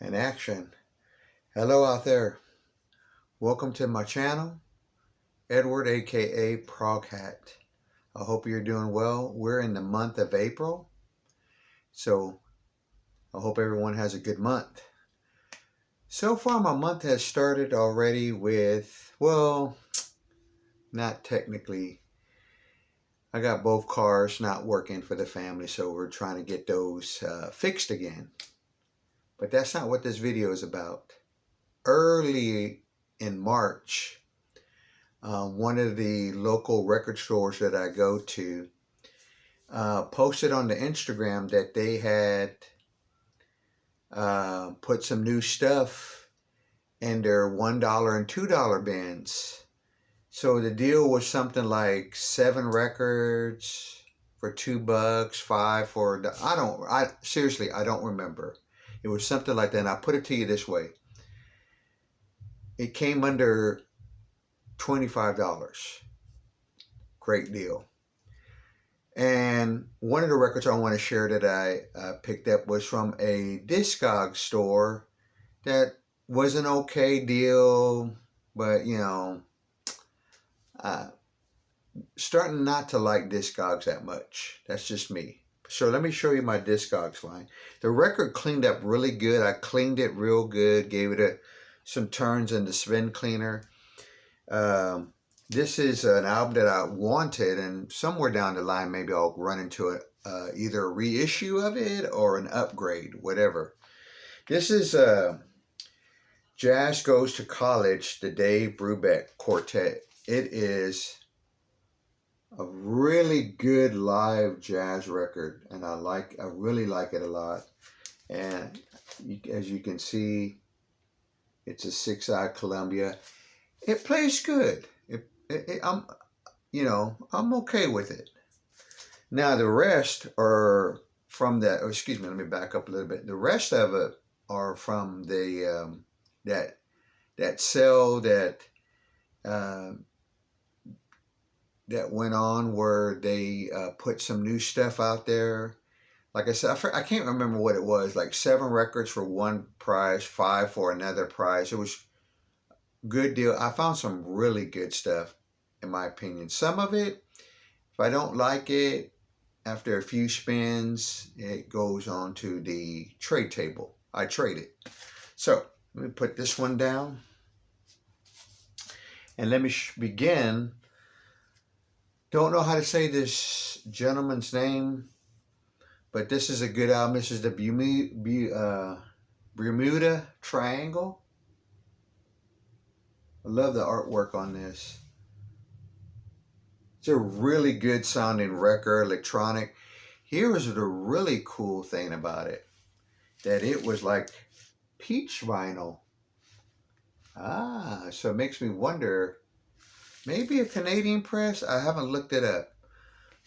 and action. Hello out there. Welcome to my channel, Edward aka Proghat. I hope you're doing well. We're in the month of April, so I hope everyone has a good month. So far, my month has started already with, well, not technically. I got both cars not working for the family, so we're trying to get those fixed again. But that's not what this video is about. Early in March, one of the local record stores that I go to posted on the Instagram that they had put some new stuff in their $1 and $2 bins. So the deal was something like 7 records for $2, 5 for seriously, I don't remember. It was something like that. And I put it to you this way: it came under $25. Great deal. And one of the records I want to share that I picked up was from a Discog store that was an okay deal, but starting not to like Discogs that much. That's just me. So let me show you my Discogs line. The record cleaned up really good. I cleaned it real good, gave it some turns in the spin cleaner. This is an album that I wanted, and somewhere down the line, maybe I'll run into either a reissue of it or an upgrade, whatever. This is Jazz Goes to College, the Dave Brubeck Quartet. It is a really good live jazz record, and I really like it a lot. And as you can see, it's a 6i Columbia. It plays good. I'm okay with it. Now the rest are from that. Oh, excuse me. Let me back up a little bit. The rest of it are from the that sale that went on where they put some new stuff out there. Like I said, I can't remember what it was. Like 7 records for one price, 5 for another price. It was a good deal. I found some really good stuff, in my opinion. Some of it, if I don't like it, after a few spins, it goes on to the trade table. I trade it. So let me put this one down. And let me begin. Don't know how to say this gentleman's name, but this is a good album. This is the Bermuda Triangle. I love the artwork on this. It's a really good sounding record, electronic. Here is the really cool thing about it, that it was like peach vinyl. So it makes me wonder, maybe a Canadian press? I haven't looked it up.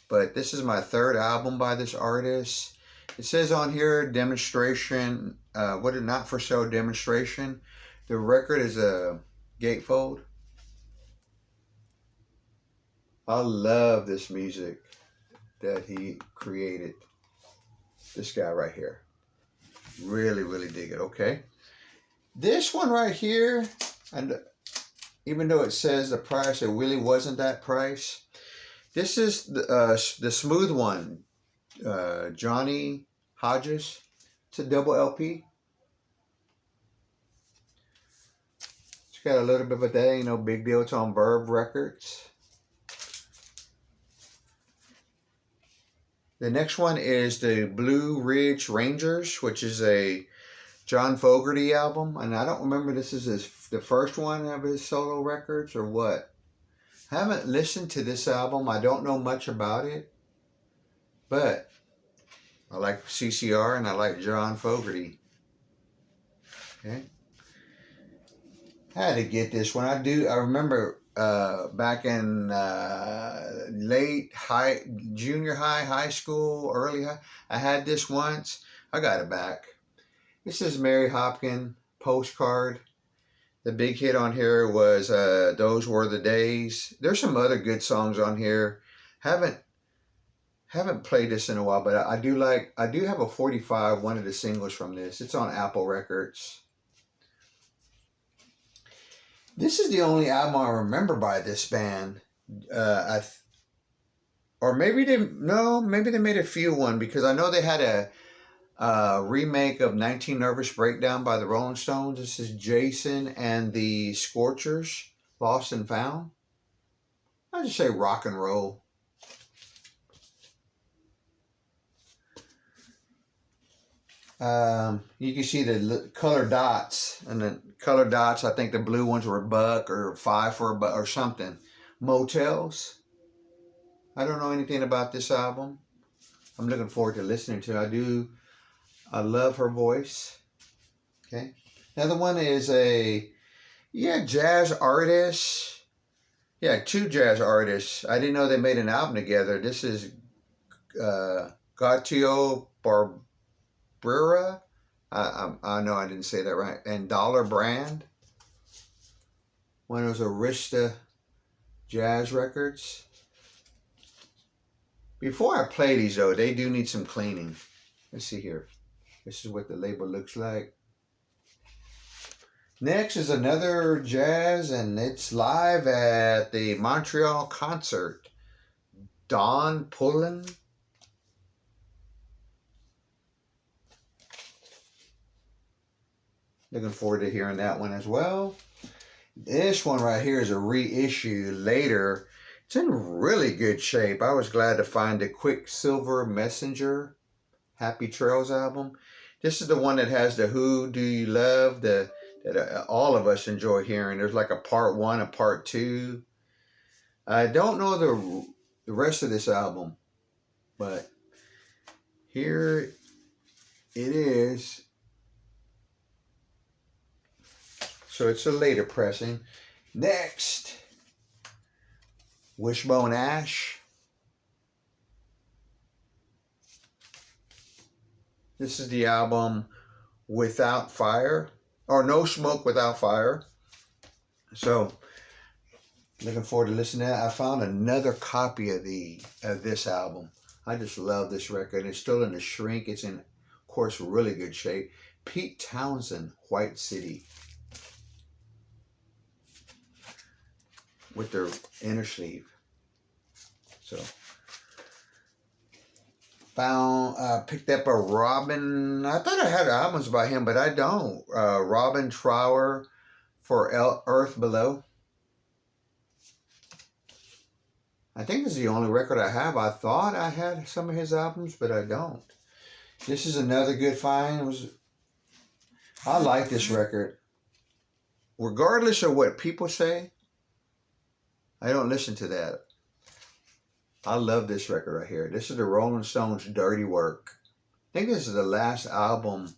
But this is my 3rd album by this artist. It says on here, demonstration, not for sale demonstration. The record is a gatefold. I love this music that he created. This guy right here. Really, really dig it. Okay. This one right here, and even though it says the price, it really wasn't that price. This is the smooth one, Johnny Hodges. It's a double LP. It's got a little bit of a day, no big deal. It's on Verve Records. The next one is the Blue Ridge Rangers, which is a John Fogerty album. And I don't remember this is the first one of his solo records or what. I haven't listened to this album. I don't know much about it. But I like CCR and I like John Fogerty. Okay. I had to get this one. I remember back in junior high, high school, early high, I had this once. I got it back. This is Mary Hopkin Postcard. The big hit on here was Those Were the Days. There's some other good songs on here. Haven't Haven't played this in a while, but I do have a 45, one of the singles from this. It's on Apple Records. This is the only album I remember by this band. Or maybe maybe they made a few one, because I know they had a remake of 19 Nervous Breakdown by the Rolling Stones. This is Jason and the Scorchers, Lost and Found. I just say rock and roll. You can see the color dots, and the color dots, I think the blue ones were $1 or $5 for $1 or something. Motels. I don't know anything about this album. I'm looking forward to listening to it. I love her voice. Okay. Another one is jazz artist. Yeah, 2 jazz artists. I didn't know they made an album together. This is Gautio Barbrera. I know I didn't say that right. And Dollar Brand. One of those Arista jazz records. Before I play these, though, they do need some cleaning. Let's see here. This is what the label looks like. Next is another jazz, and it's live at the Montreal concert. Don Pullen. Looking forward to hearing that one as well. This one right here is a reissue later. It's in really good shape. I was glad to find the Quicksilver Messenger Happy Trails album. This is the one that has the Who Do You Love, that all of us enjoy hearing. There's like a part 1, a part 2. I don't know the rest of this album, but here it is. So it's a later pressing. Next, Wishbone Ash. This is the album Without Fire, or No Smoke Without Fire. So, looking forward to listening to that. I found another copy of this album. I just love this record. It's still in the shrink. It's in, of course, really good shape. Pete Townsend, White City, with their inner sleeve. So, picked up a Robin. I thought I had albums by him, but I don't. Robin Trower for Earth Below. I think this is the only record I have. I thought I had some of his albums, but I don't. This is another good find. I like this record. Regardless of what people say, I don't listen to that. I love this record right here. This is the Rolling Stones' Dirty Work. I think this is the last album.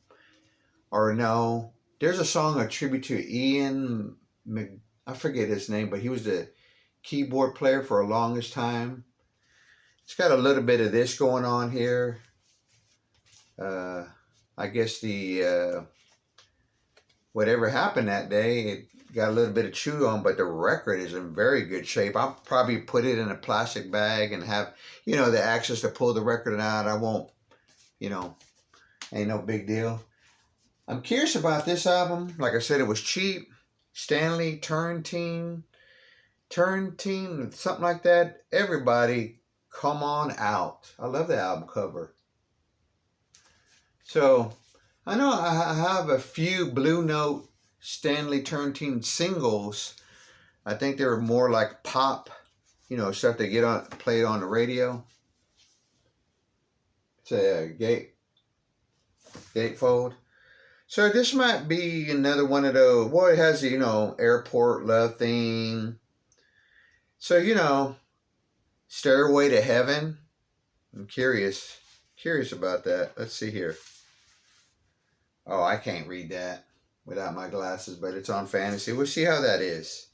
Or no, there's a song, a tribute to Ian I forget his name, but he was the keyboard player for the longest time. It's got a little bit of this going on here. I guess whatever happened that day, it got a little bit of chew on, but the record is in very good shape. I'll probably put it in a plastic bag and have, the access to pull the record out. I won't, ain't no big deal. I'm curious about this album. Like I said, it was cheap. Stanley Turrentine, something like that. Everybody, come on out. I love the album cover. So, I know I have a few Blue Note Stanley Turrentine singles. I think they were more like pop, stuff they played on the radio. It's a gatefold. So this might be another one of those. Well, it has the, airport love theme. So, Stairway to Heaven. I'm curious about that. Let's see here. Oh, I can't read that without my glasses, but it's on Fantasy. We'll see how that is.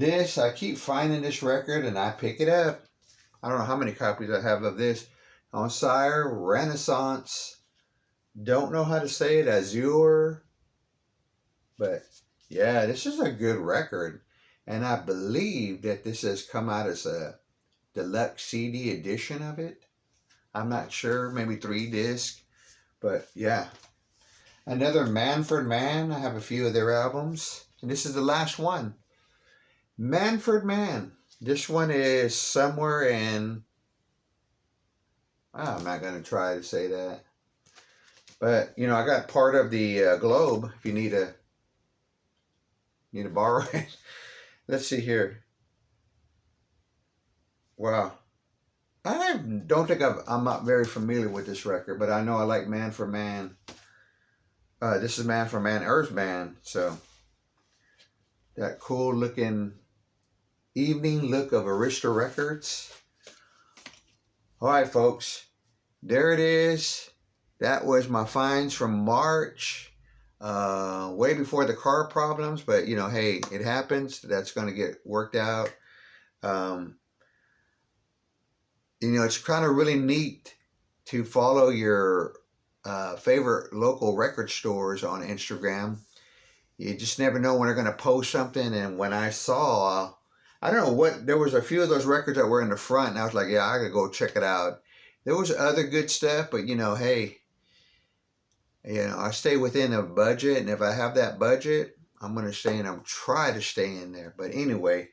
I keep finding this record and I pick it up. I don't know how many copies I have of this. On Sire, Renaissance. Don't know how to say it, Azure. But yeah, this is a good record. And I believe that this has come out as a deluxe CD edition of it. I'm not sure, maybe 3 disc, but yeah. Another Manfred Mann. I have a few of their albums, and this is the last one. Manfred Mann. This one is somewhere in. I'm not gonna try to say that, but you know, I got part of the globe. If you need to borrow it. Let's see here. Wow. I don't think I'm not very familiar with this record, but I know I like Manfred Mann. This is Manfred Mann, Earth Band. So that cool looking evening look of Arista Records. All right, folks, there it is. That was my finds from March, way before the car problems. But you know, hey, it happens. That's going to get worked out. You know, it's kind of really neat to follow your favorite local record stores on Instagram. You just never know when they're going to post something. And when I saw, I don't know what, there was a few of those records that were in the front, and I was like, yeah, I gotta go check it out. There was other good stuff, but you know, hey, you know, I stay within a budget, and if I have that budget, I'm going to stay in. I'm try to stay in there. But anyway,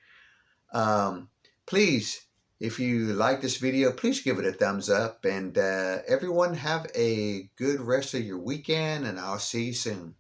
please, if you like this video, please give it a thumbs up, and everyone have a good rest of your weekend, and I'll see you soon.